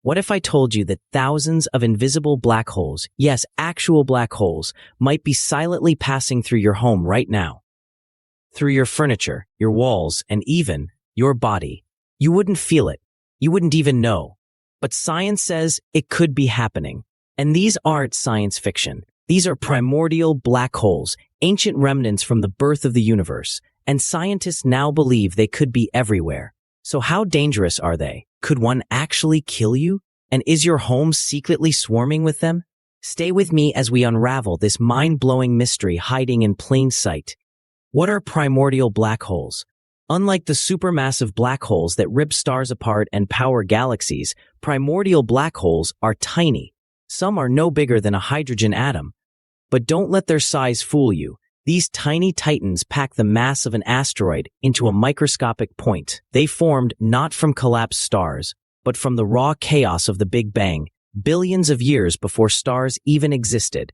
What if I told you that thousands of invisible black holes, yes, actual black holes, might be silently passing through your home right now? Through your furniture, your walls, and even your body. You wouldn't feel it. You wouldn't even know. But science says it could be happening. And these aren't science fiction. These are primordial black holes, ancient remnants from the birth of the universe. And scientists now believe they could be everywhere. So how dangerous are they? Could one actually kill you? And is your home secretly swarming with them? Stay with me as we unravel this mind-blowing mystery hiding in plain sight. What are primordial black holes? Unlike the supermassive black holes that rip stars apart and power galaxies, primordial black holes are tiny. Some are no bigger than a hydrogen atom. But don't let their size fool you. These tiny titans pack the mass of an asteroid into a microscopic point. They formed not from collapsed stars, but from the raw chaos of the Big Bang, billions of years before stars even existed.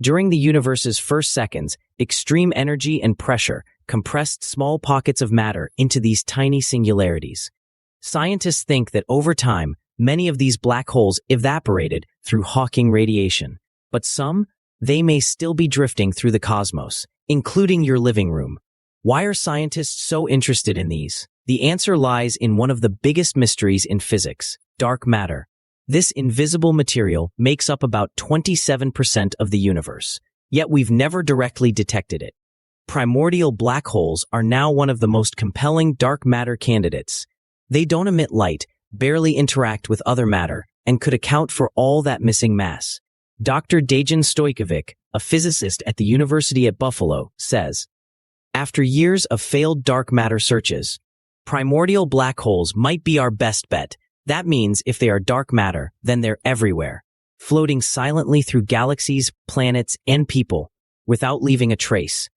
During the universe's first seconds, extreme energy and pressure compressed small pockets of matter into these tiny singularities. Scientists think that over time, many of these black holes evaporated through Hawking radiation. But some, they may still be drifting through the cosmos, including your living room. Why are scientists so interested in these? The answer lies in one of the biggest mysteries in physics, dark matter. This invisible material makes up about 27% of the universe, yet we've never directly detected it. Primordial black holes are now one of the most compelling dark matter candidates. They don't emit light, barely interact with other matter, and could account for all that missing mass. Dr. Dejan Stojkovic, a physicist at the University at Buffalo, says, after years of failed dark matter searches, primordial black holes might be our best bet. That means if they are dark matter, then they're everywhere, floating silently through galaxies, planets, and people, without leaving a trace.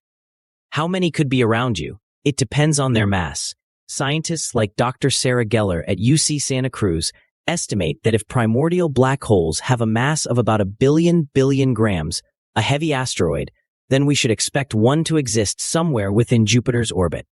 How many could be around you? It depends on their mass. Scientists like Dr. Sarah Geller at UC Santa Cruz estimate that if primordial black holes have a mass of about 1 billion grams, a heavy asteroid, then we should expect one to exist somewhere within Jupiter's orbit.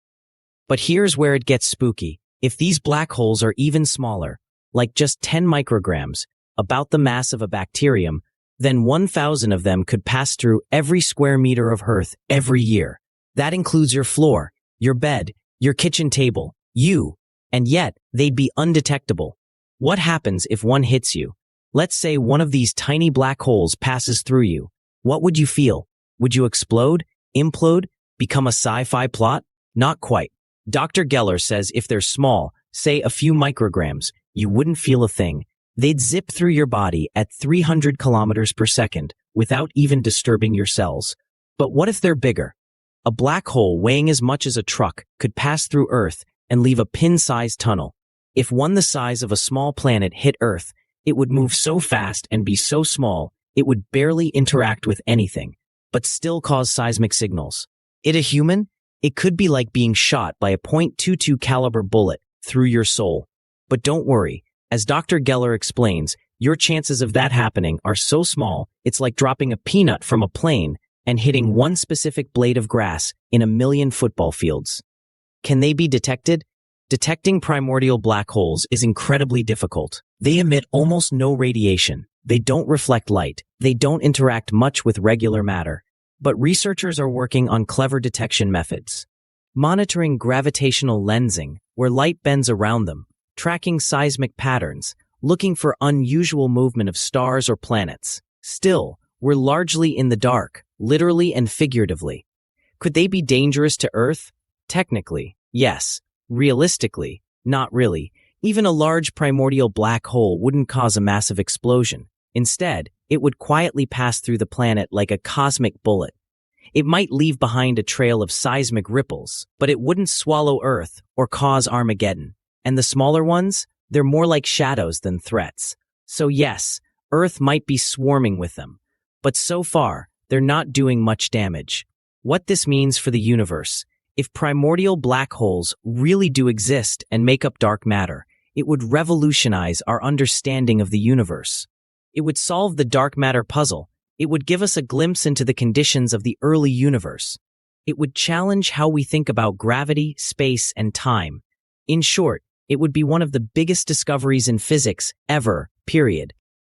But here's where it gets spooky. If these black holes are even smaller, like just 10 micrograms, about the mass of a bacterium, then 1,000 of them could pass through every square meter of Earth every year. That includes your floor, your bed, your kitchen table, you, and yet they'd be undetectable. What happens if one hits you? Let's say one of these tiny black holes passes through you. What would you feel? Would you explode, implode, become a sci-fi plot? Not quite. Dr. Geller says if they're small, say a few micrograms, you wouldn't feel a thing. They'd zip through your body at 300 kilometers per second without even disturbing your cells. But what if they're bigger? A black hole weighing as much as a truck could pass through Earth and leave a pin-sized tunnel. If one the size of a small planet hit Earth, it would move so fast and be so small, it would barely interact with anything, but still cause seismic signals. It a human? It could be like being shot by a .22 caliber bullet through your soul. But don't worry, as Dr. Geller explains, your chances of that happening are so small, it's like dropping a peanut from a plane and hitting one specific blade of grass in 1,000,000 football fields. Can they be detected? Detecting primordial black holes is incredibly difficult. They emit almost no radiation. They don't reflect light. They don't interact much with regular matter. But researchers are working on clever detection methods. Monitoring gravitational lensing, where light bends around them, tracking seismic patterns, looking for unusual movement of stars or planets. Still, we're largely in the dark, literally and figuratively. Could they be dangerous to Earth? Technically, yes. Realistically, not really. Even a large primordial black hole wouldn't cause a massive explosion. Instead, it would quietly pass through the planet like a cosmic bullet. It might leave behind a trail of seismic ripples, but it wouldn't swallow Earth or cause Armageddon. And the smaller ones? They're more like shadows than threats. So yes, Earth might be swarming with them. But so far, they're not doing much damage. What this means for the universe: if primordial black holes really do exist and make up dark matter, it would revolutionize our understanding of the universe. It would solve the dark matter puzzle. It would give us a glimpse into the conditions of the early universe. It would challenge how we think about gravity, space, and time. In short, it would be one of the biggest discoveries in physics ever, period.